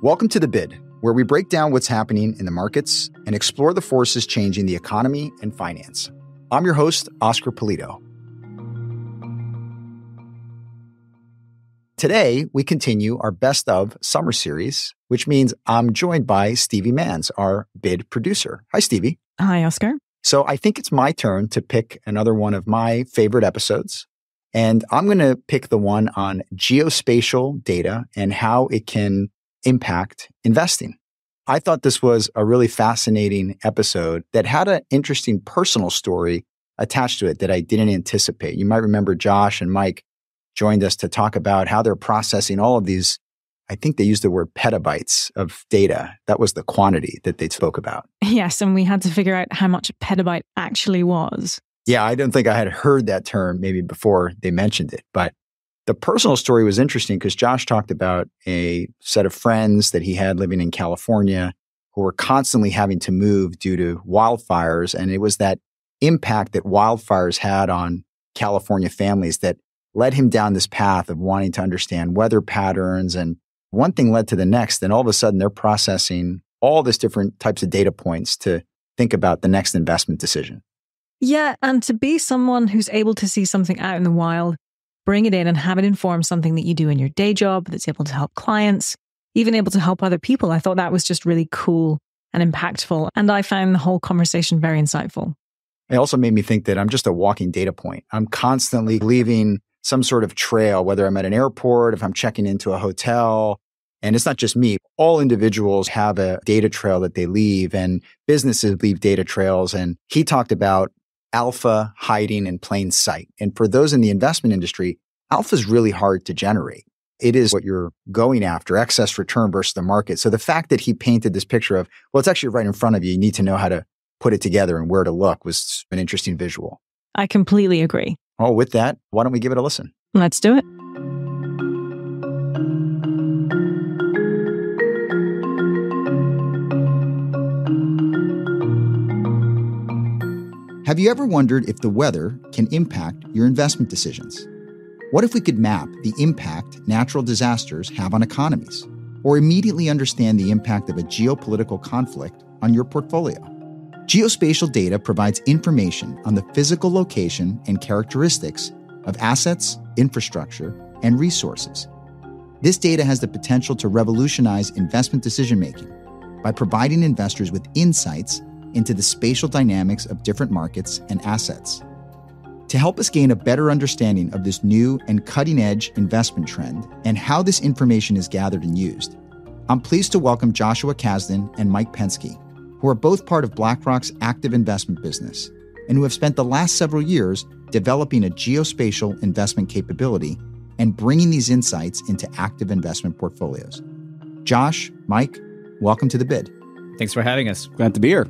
Welcome to The Bid, where we break down what's happening in the markets and explore the forces changing the economy and finance. I'm your host, Oscar Polito. Today, we continue our Best of Summer Series, which means I'm joined by Stevie Mans, our Bid producer. Hi, Stevie. Hi, Oscar. So I think it's my turn to pick another one of my favorite episodes. And I'm going to pick the one on geospatial data and how it can impact investing. I thought this was a really fascinating episode that had an interesting personal story attached to it that I didn't anticipate. You might remember Josh and Mike joined us to talk about how they're processing all of these. I think they used the word petabytes of data. That was the quantity that they spoke about. Yes, and we had to figure out how much a petabyte actually was. Yeah, I don't think I had heard that term maybe before they mentioned it. But the personal story was interesting because Josh talked about a set of friends that he had living in California who were constantly having to move due to wildfires. And it was that impact that wildfires had on California families that led him down this path of wanting to understand weather patterns. And one thing led to the next. And all of a sudden, they're processing all these different types of data points to think about the next investment decision. Yeah, and to be someone who's able to see something out in the wild, bring it in and have it inform something that you do in your day job that's able to help clients, even able to help other people. I thought that was just really cool and impactful. And I found the whole conversation very insightful. It also made me think that I'm just a walking data point. I'm constantly leaving some sort of trail, whether I'm at an airport, if I'm checking into a hotel. And it's not just me. All individuals have a data trail that they leave, and businesses leave data trails. And he talked about alpha hiding in plain sight. And for those in the investment industry, alpha is really hard to generate. It is what you're going after, excess return versus the market. So the fact that he painted this picture of, well, it's actually right in front of you, you need to know how to put it together and where to look was an interesting visual. I completely agree. Oh, with that, why don't we give it a listen? Let's do it. Have you ever wondered if the weather can impact your investment decisions? What if we could map the impact natural disasters have on economies, or immediately understand the impact of a geopolitical conflict on your portfolio? Geospatial data provides information on the physical location and characteristics of assets, infrastructure, and resources. This data has the potential to revolutionize investment decision-making by providing investors with insights into the spatial dynamics of different markets and assets. To help us gain a better understanding of this new and cutting-edge investment trend and how this information is gathered and used, I'm pleased to welcome Joshua Kazdin and Mike Pensky, who are both part of BlackRock's active investment business and who have spent the last several years developing a geospatial investment capability and bringing these insights into active investment portfolios. Josh, Mike, welcome to The Bid. Thanks for having us. Glad to be here.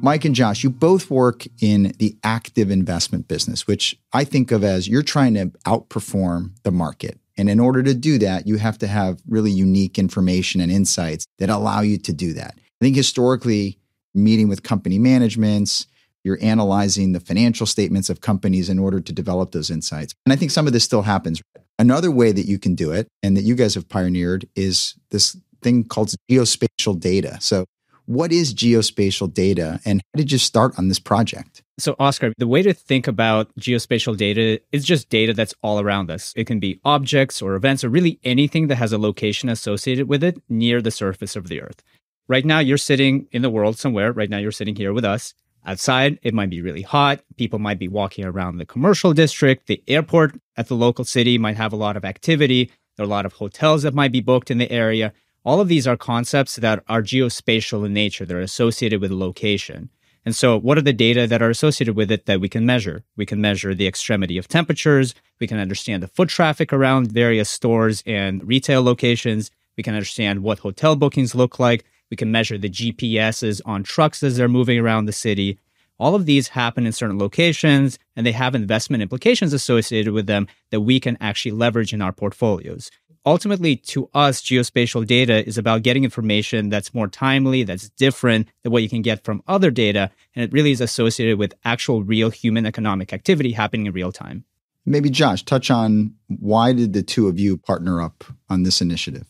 Mike and Josh, you both work in the active investment business, which I think of as you're trying to outperform the market. And in order to do that, you have to have really unique information and insights that allow you to do that. I think historically, meeting with company managements, you're analyzing the financial statements of companies in order to develop those insights. And I think some of this still happens. Another way that you can do it, and that you guys have pioneered, is this thing called geospatial data. So what is geospatial data, and how did you start on this project? So, Oscar, the way to think about geospatial data is just data that's all around us. It can be objects or events or really anything that has a location associated with it near the surface of the earth. Right now, you're sitting in the world somewhere. Right now, you're sitting here with us. Outside, it might be really hot. People might be walking around the commercial district. The airport at the local city might have a lot of activity. There are a lot of hotels that might be booked in the area. All of these are concepts that are geospatial in nature. They're associated with location. And so what are the data that are associated with it that we can measure? We can measure the extremity of temperatures. We can understand the foot traffic around various stores and retail locations. We can understand what hotel bookings look like. We can measure the GPSs on trucks as they're moving around the city. All of these happen in certain locations, and they have investment implications associated with them that we can actually leverage in our portfolios. Ultimately, to us, geospatial data is about getting information that's more timely, that's different than what you can get from other data, and it really is associated with actual real human economic activity happening in real time. Maybe Josh, touch on why did the two of you partner up on this initiative?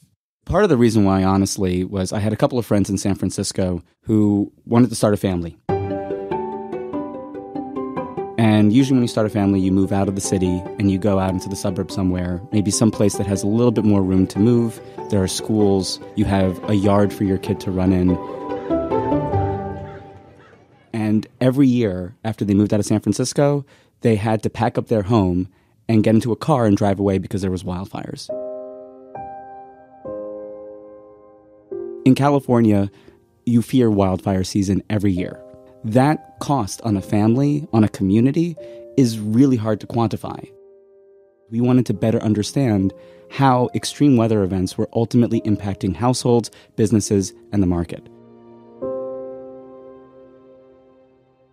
Part of the reason why, honestly, was I had a couple of friends in San Francisco who wanted to start a family. And usually when you start a family, you move out of the city and you go out into the suburbs somewhere, maybe someplace that has a little bit more room to move. There are schools. You have a yard for your kid to run in. And every year after they moved out of San Francisco, they had to pack up their home and get into a car and drive away because there was wildfires. In California, you fear wildfire season every year. That cost on a family, on a community, is really hard to quantify. We wanted to better understand how extreme weather events were ultimately impacting households, businesses, and the market.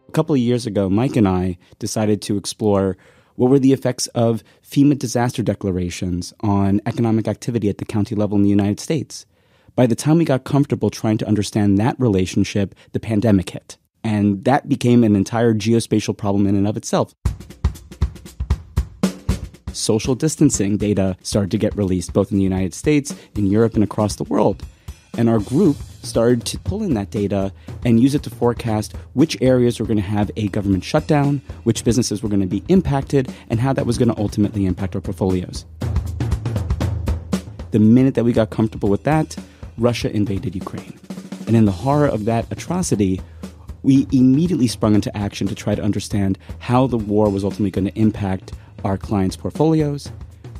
A couple of years ago, Mike and I decided to explore what were the effects of FEMA disaster declarations on economic activity at the county level in the United States. By the time we got comfortable trying to understand that relationship, the pandemic hit. And that became an entire geospatial problem in and of itself. Social distancing data started to get released both in the United States, in Europe, and across the world. And our group started to pull in that data and use it to forecast which areas were going to have a government shutdown, which businesses were going to be impacted, and how that was going to ultimately impact our portfolios. The minute that we got comfortable with that, Russia invaded Ukraine. And in the horror of that atrocity, we immediately sprung into action to try to understand how the war was ultimately going to impact our clients' portfolios,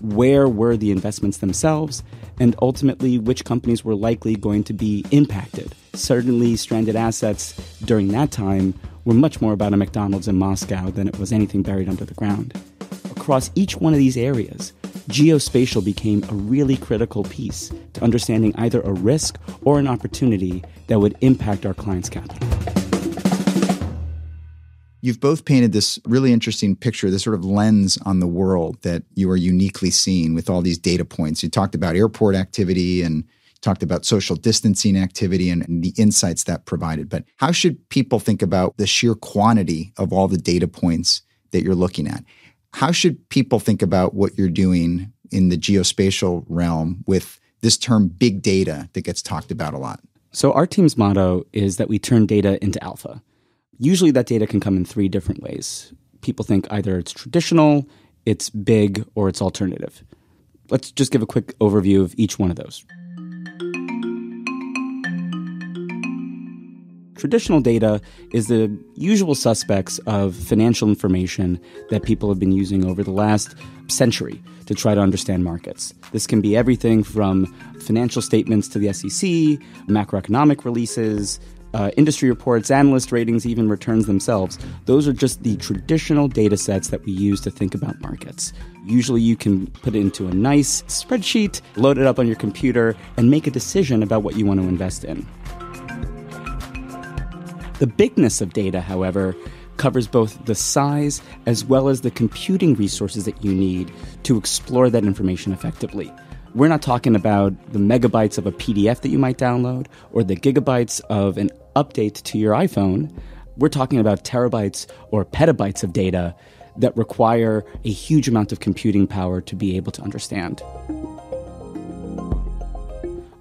where were the investments themselves, and ultimately which companies were likely going to be impacted. Certainly, stranded assets during that time were much more about a McDonald's in Moscow than it was anything buried under the ground. Across each one of these areas, geospatial became a really critical piece to understanding either a risk or an opportunity that would impact our clients' capital. You've both painted this really interesting picture, this sort of lens on the world that you are uniquely seeing with all these data points. You talked about airport activity and talked about social distancing activity and the insights that provided. But how should people think about the sheer quantity of all the data points that you're looking at? How should people think about what you're doing in the geospatial realm with this term big data that gets talked about a lot? So our team's motto is that we turn data into alpha. Usually that data can come in three different ways. People think either it's traditional, it's big, or it's alternative. Let's just give a quick overview of each one of those. Traditional data is the usual suspects of financial information that people have been using over the last century to try to understand markets. This can be everything from financial statements to the SEC, macroeconomic releases, industry reports, analyst ratings, even returns themselves. Those are just the traditional data sets that we use to think about markets. Usually you can put it into a nice spreadsheet, load it up on your computer, and make a decision about what you want to invest in. The bigness of data, however, covers both the size as well as the computing resources that you need to explore that information effectively. We're not talking about the megabytes of a PDF that you might download or the gigabytes of an update to your iPhone. We're talking about terabytes or petabytes of data that require a huge amount of computing power to be able to understand.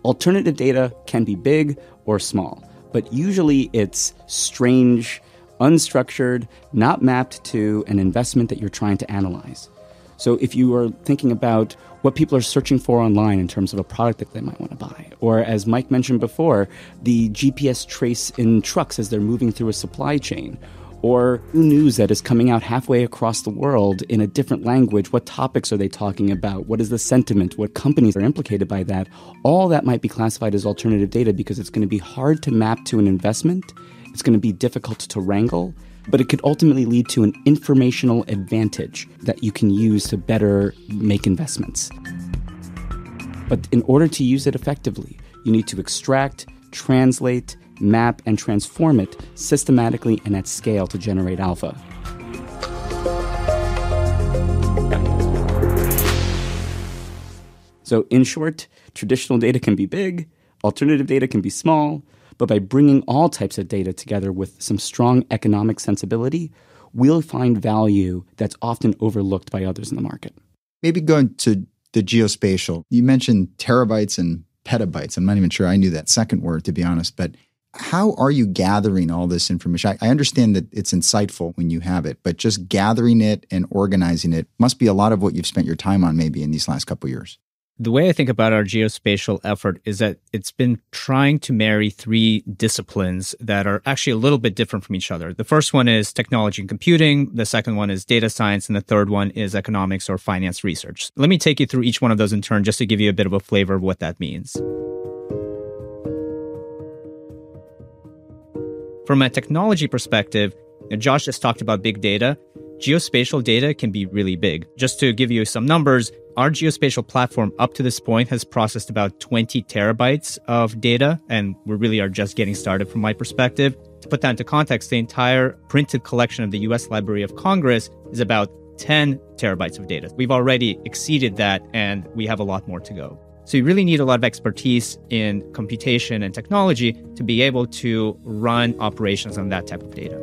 Alternative data can be big or small, but usually it's strange, unstructured, not mapped to an investment that you're trying to analyze. So if you are thinking about what people are searching for online in terms of a product that they might want to buy, or as Mike mentioned before, the GPS trace in trucks as they're moving through a supply chain, or new news that is coming out halfway across the world in a different language, what topics are they talking about? What is the sentiment? What companies are implicated by that? All that might be classified as alternative data because it's going to be hard to map to an investment. It's going to be difficult to wrangle, but it could ultimately lead to an informational advantage that you can use to better make investments. But in order to use it effectively, you need to extract, translate, map, and transform it systematically and at scale to generate alpha. So in short, traditional data can be big, alternative data can be small, but by bringing all types of data together with some strong economic sensibility, we'll find value that's often overlooked by others in the market. Maybe going to the geospatial, you mentioned terabytes and petabytes. I'm not even sure I knew that second word, to be honest, but how are you gathering all this information? I understand that it's insightful when you have it, but just gathering it and organizing it must be a lot of what you've spent your time on maybe in these last couple of years. The way I think about our geospatial effort is that it's been trying to marry three disciplines that are actually a little bit different from each other. The first one is technology and computing. The second one is data science. And the third one is economics or finance research. Let me take you through each one of those in turn just to give you a bit of a flavor of what that means. From a technology perspective, Josh just talked about big data. Geospatial data can be really big. Just to give you some numbers, our geospatial platform up to this point has processed about 20 terabytes of data, and we really are just getting started from my perspective. To put that into context, the entire printed collection of the U.S. Library of Congress is about 10 terabytes of data. We've already exceeded that, and we have a lot more to go. So you really need a lot of expertise in computation and technology to be able to run operations on that type of data.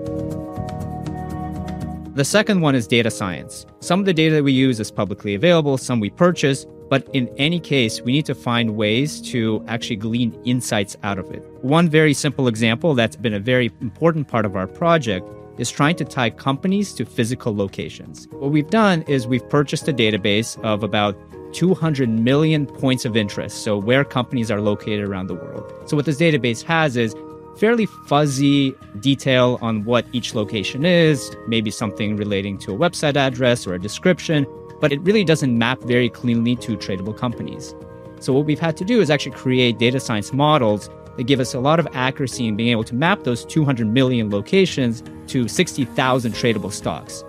The second one is data science. Some of the data that we use is publicly available, some we purchase, but in any case, we need to find ways to actually glean insights out of it. One very simple example that's been a very important part of our project is trying to tie companies to physical locations. What we've done is we've purchased a database of about 200 million points of interest, so where companies are located around the world. So what this database has is fairly fuzzy detail on what each location is, maybe something relating to a website address or a description, but it really doesn't map very cleanly to tradable companies. So what we've had to do is actually create data science models that give us a lot of accuracy in being able to map those 200 million locations to 60,000 tradable stocks.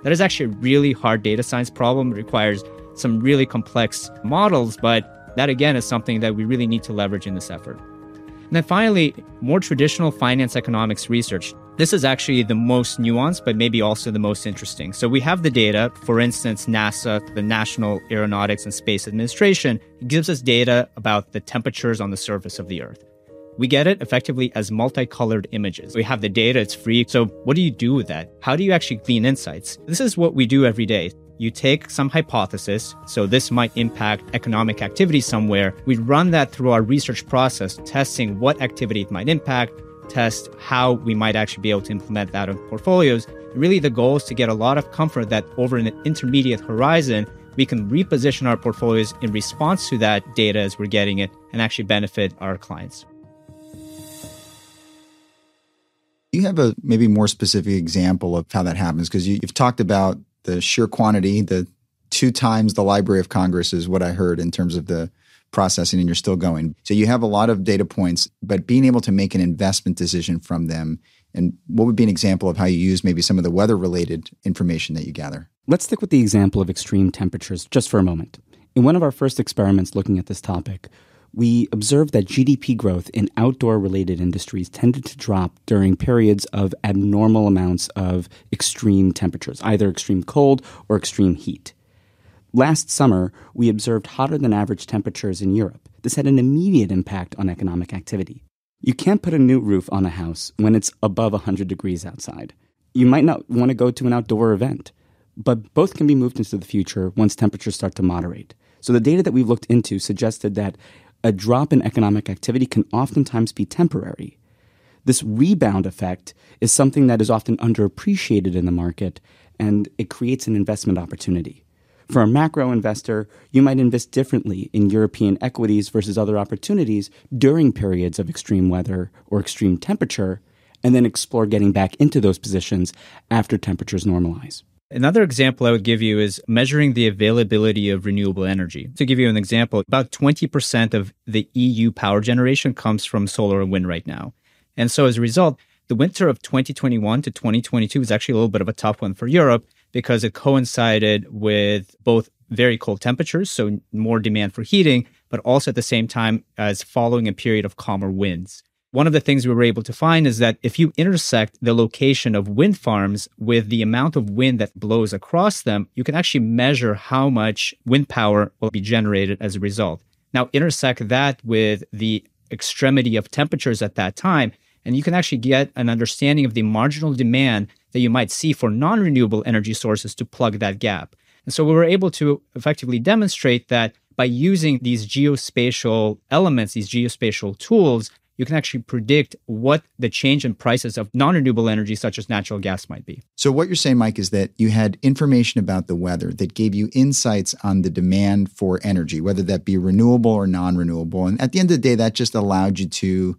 That is actually a really hard data science problem. It requires some really complex models, but that again is something that we really need to leverage in this effort. And then finally, more traditional finance economics research. This is actually the most nuanced, but maybe also the most interesting. So we have the data. For instance, NASA, the National Aeronautics and Space Administration, gives us data about the temperatures on the surface of the Earth. We get it effectively as multicolored images. We have the data, it's free. So what do you do with that? How do you actually glean insights? This is what we do every day. You take some hypothesis, so this might impact economic activity somewhere. We run that through our research process, testing what activity it might impact, test how we might actually be able to implement that on portfolios. Really, the goal is to get a lot of comfort that over an intermediate horizon, we can reposition our portfolios in response to that data as we're getting it and actually benefit our clients. Do you have a maybe more specific example of how that happens? Because you've talked about the sheer quantity, the 2 times the Library of Congress is what I heard in terms of the processing, and you're still going. So you have a lot of data points, but being able to make an investment decision from them, and what would be an example of how you use maybe some of the weather-related information that you gather? Let's stick with the example of extreme temperatures just for a moment. In one of our first experiments looking at this topic, we observed that GDP growth in outdoor-related industries tended to drop during periods of abnormal amounts of extreme temperatures, either extreme cold or extreme heat. Last summer, we observed hotter-than-average temperatures in Europe. This had an immediate impact on economic activity. You can't put a new roof on a house when it's above 100 degrees outside. You might not want to go to an outdoor event, but both can be moved into the future once temperatures start to moderate. So the data that we've looked into suggested that a drop in economic activity can oftentimes be temporary. This rebound effect is something that is often underappreciated in the market, and it creates an investment opportunity. For a macro investor, you might invest differently in European equities versus other opportunities during periods of extreme weather or extreme temperature, and then explore getting back into those positions after temperatures normalize. Another example I would give you is measuring the availability of renewable energy. To give you an example, about 20% of the EU power generation comes from solar and wind right now. And so as a result, the winter of 2021 to 2022 is actually a little bit of a tough one for Europe because it coincided with both very cold temperatures, so more demand for heating, but also at the same time as following a period of calmer winds. One of the things we were able to find is that if you intersect the location of wind farms with the amount of wind that blows across them, you can actually measure how much wind power will be generated as a result. Now, intersect that with the extremity of temperatures at that time, and you can actually get an understanding of the marginal demand that you might see for non-renewable energy sources to plug that gap. And so we were able to effectively demonstrate that by using these geospatial elements, these geospatial tools, you can actually predict what the change in prices of non-renewable energy, such as natural gas, might be. So what you're saying, Mike, is that you had information about the weather that gave you insights on the demand for energy, whether that be renewable or non-renewable. And at the end of the day, that just allowed you to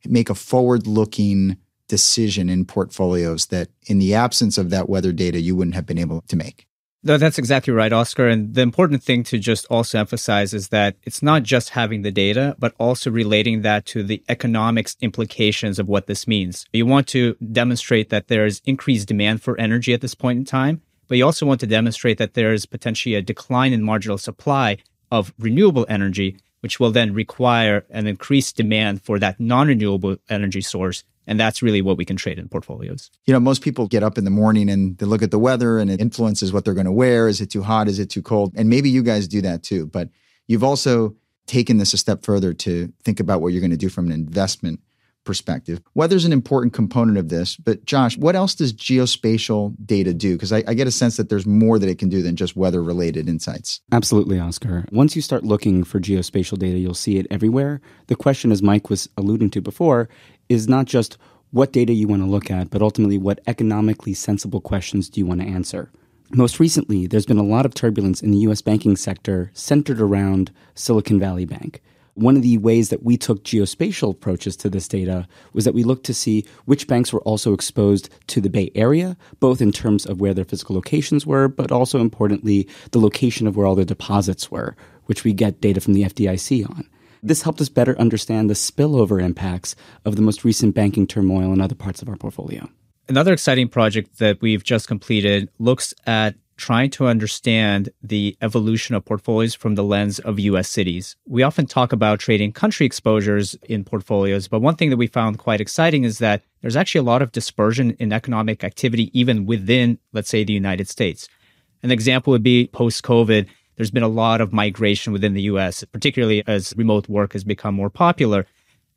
make a forward-looking decision in portfolios that in the absence of that weather data, you wouldn't have been able to make. No, that's exactly right, Oscar. And the important thing to just also emphasize is that it's not just having the data, but also relating that to the economics implications of what this means. You want to demonstrate that there is increased demand for energy at this point in time, but you also want to demonstrate that there is potentially a decline in marginal supply of renewable energy, which will then require an increased demand for that non-renewable energy source. And that's really what we can trade in portfolios. You know, most people get up in the morning and they look at the weather and it influences what they're going to wear. Is it too hot? Is it too cold? And maybe you guys do that too. But you've also taken this a step further to think about what you're going to do from an investment perspective. Weather's an important component of this. But Josh, what else does geospatial data do? Because I get a sense that there's more that it can do than just weather-related insights. Absolutely, Oscar. Once you start looking for geospatial data, you'll see it everywhere. The question, as Mike was alluding to before, is not just what data you want to look at, but ultimately what economically sensible questions do you want to answer. Most recently, there's been a lot of turbulence in the U.S. banking sector centered around Silicon Valley Bank. One of the ways that we took geospatial approaches to this data was that we looked to see which banks were also exposed to the Bay Area, both in terms of where their physical locations were, but also importantly, the location of where all their deposits were, which we get data from the FDIC on. This helped us better understand the spillover impacts of the most recent banking turmoil in other parts of our portfolio. Another exciting project that we've just completed looks at trying to understand the evolution of portfolios from the lens of U.S. cities. We often talk about trading country exposures in portfolios, but one thing that we found quite exciting is that there's actually a lot of dispersion in economic activity even within, let's say, the United States. An example would be post-COVID. There's been a lot of migration within the U.S., particularly as remote work has become more popular.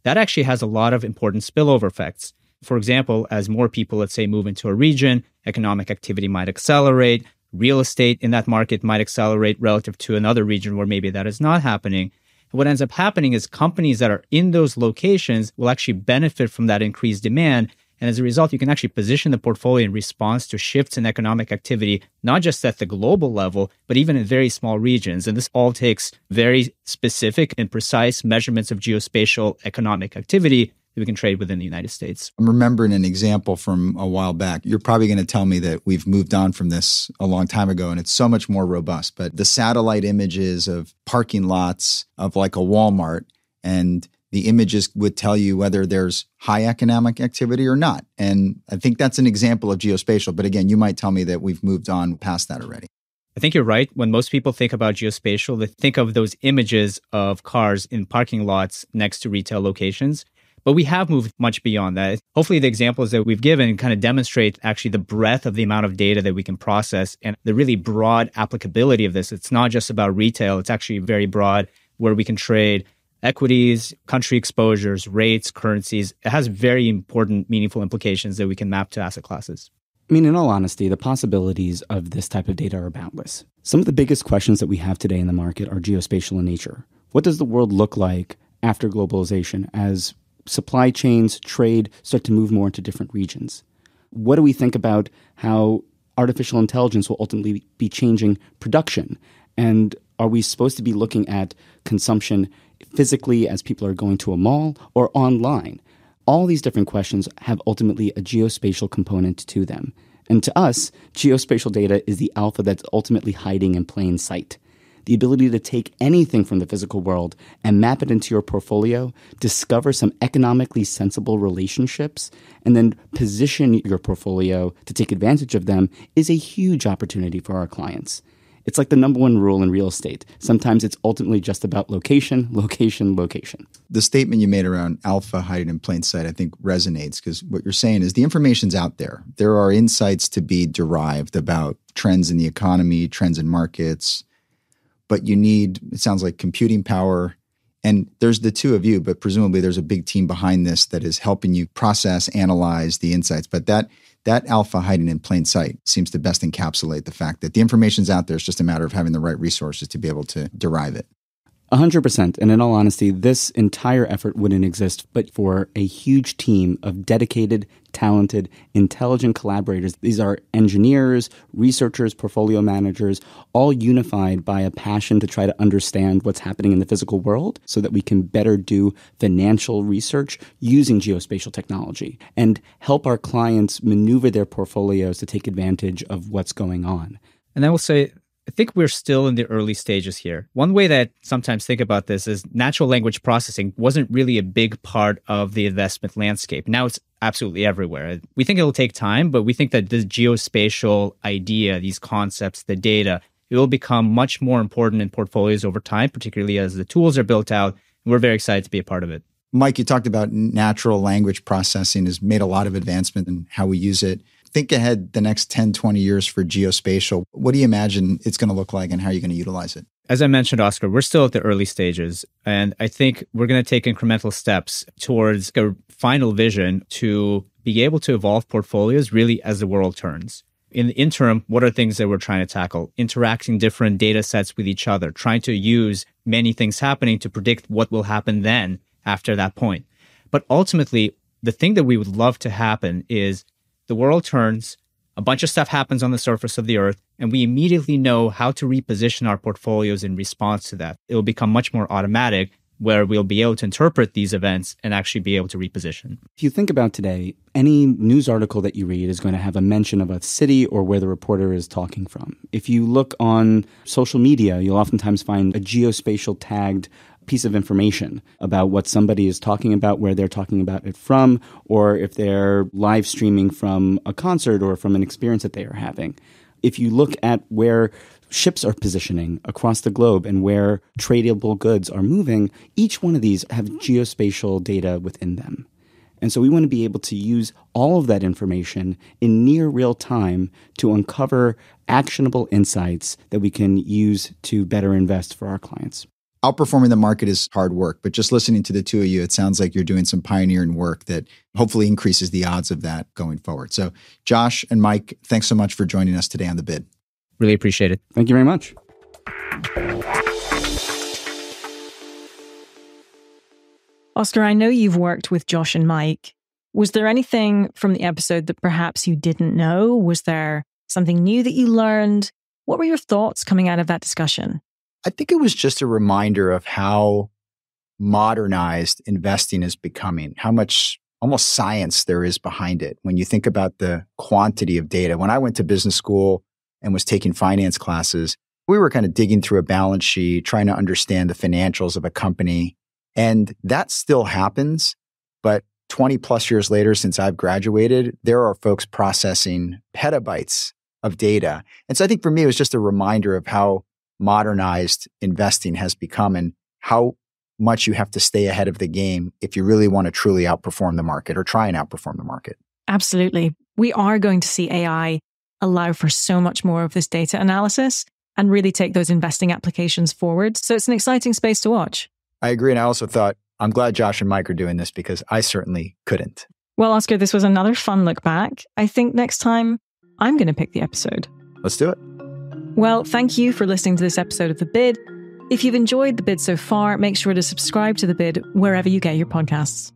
That actually has a lot of important spillover effects. For example, as more people, let's say, move into a region, economic activity might accelerate, real estate in that market might accelerate relative to another region where maybe that is not happening. And what ends up happening is companies that are in those locations will actually benefit from that increased demand. And as a result, you can actually position the portfolio in response to shifts in economic activity, not just at the global level, but even in very small regions. And this all takes very specific and precise measurements of geospatial economic activity that we can trade within the United States. I'm remembering an example from a while back. You're probably going to tell me that we've moved on from this a long time ago and it's so much more robust. But the satellite images of parking lots of like a Walmart, and the images would tell you whether there's high economic activity or not. And I think that's an example of geospatial. But again, you might tell me that we've moved on past that already. I think you're right. When most people think about geospatial, they think of those images of cars in parking lots next to retail locations. But we have moved much beyond that. Hopefully, the examples that we've given kind of demonstrate actually the breadth of the amount of data that we can process and the really broad applicability of this. It's not just about retail. It's actually very broad where we can trade equities, country exposures, rates, currencies. It has very important, meaningful implications that we can map to asset classes. I mean, in all honesty, the possibilities of this type of data are boundless. Some of the biggest questions that we have today in the market are geospatial in nature. What does the world look like after globalization as supply chains, trade start to move more into different regions? What do we think about how artificial intelligence will ultimately be changing production? And are we supposed to be looking at consumption physically as people are going to a mall or online? All these different questions have ultimately a geospatial component to them. And to us, geospatial data is the alpha that's ultimately hiding in plain sight. The ability to take anything from the physical world and map it into your portfolio, discover some economically sensible relationships, and then position your portfolio to take advantage of them is a huge opportunity for our clients. It's like the number one rule in real estate. Sometimes it's ultimately just about location, location, location. The statement you made around alpha hiding in plain sight, I think resonates because what you're saying is the information's out there. There are insights to be derived about trends in the economy, trends in markets, but you need, it sounds like, computing power. And there's the two of you, but presumably there's a big team behind this that is helping you process, analyze the insights. But that that alpha hiding in plain sight seems to best encapsulate the fact that the information's out there. It's just a matter of having the right resources to be able to derive it. 100%. And in all honesty, this entire effort wouldn't exist but for a huge team of dedicated, talented, intelligent collaborators. These are engineers, researchers, portfolio managers, all unified by a passion to try to understand what's happening in the physical world so that we can better do financial research using geospatial technology and help our clients maneuver their portfolios to take advantage of what's going on. And I will say, I think we're still in the early stages here. One way that I sometimes think about this is natural language processing wasn't really a big part of the investment landscape. Now it's absolutely everywhere. We think it'll take time, but we think that this geospatial idea, these concepts, the data, it will become much more important in portfolios over time, particularly as the tools are built out. And we're very excited to be a part of it. Mike, you talked about natural language processing has made a lot of advancement in how we use it. Think ahead the next 10, 20 years for geospatial. What do you imagine it's going to look like and how are you going to utilize it? As I mentioned, Oscar, we're still at the early stages. And I think we're going to take incremental steps towards a final vision to be able to evolve portfolios really as the world turns. In the interim, what are things that we're trying to tackle? Interacting different data sets with each other, trying to use many things happening to predict what will happen then after that point. But ultimately, the thing that we would love to happen is the world turns, a bunch of stuff happens on the surface of the earth, and we immediately know how to reposition our portfolios in response to that. It will become much more automatic where we'll be able to interpret these events and actually be able to reposition. If you think about today, any news article that you read is going to have a mention of a city or where the reporter is talking from. If you look on social media, you'll oftentimes find a geospatial tagged piece of information about what somebody is talking about, where they're talking about it from, or if they're live streaming from a concert or from an experience that they are having. If you look at where ships are positioning across the globe and where tradable goods are moving, each one of these have geospatial data within them. And so we want to be able to use all of that information in near real time to uncover actionable insights that we can use to better invest for our clients. Outperforming the market is hard work, but just listening to the two of you, it sounds like you're doing some pioneering work that hopefully increases the odds of that going forward. So Josh and Mike, thanks so much for joining us today on The Bid. Really appreciate it. Thank you very much. Oscar, I know you've worked with Josh and Mike. Was there anything from the episode that perhaps you didn't know? Was there something new that you learned? What were your thoughts coming out of that discussion? I think it was just a reminder of how modernized investing is becoming, how much almost science there is behind it. When you think about the quantity of data, when I went to business school and was taking finance classes, we were kind of digging through a balance sheet, trying to understand the financials of a company. And that still happens. But 20 plus years later, since I've graduated, there are folks processing petabytes of data. And so I think for me, it was just a reminder of how modernized investing has become and how much you have to stay ahead of the game if you really want to truly outperform the market or try and outperform the market. Absolutely. We are going to see AI allow for so much more of this data analysis and really take those investing applications forward. So it's an exciting space to watch. I agree. And I also thought, I'm glad Josh and Mike are doing this because I certainly couldn't. Well, Oscar, this was another fun look back. I think next time I'm going to pick the episode. Let's do it. Well, thank you for listening to this episode of The Bid. If you've enjoyed The Bid so far, make sure to subscribe to The Bid wherever you get your podcasts.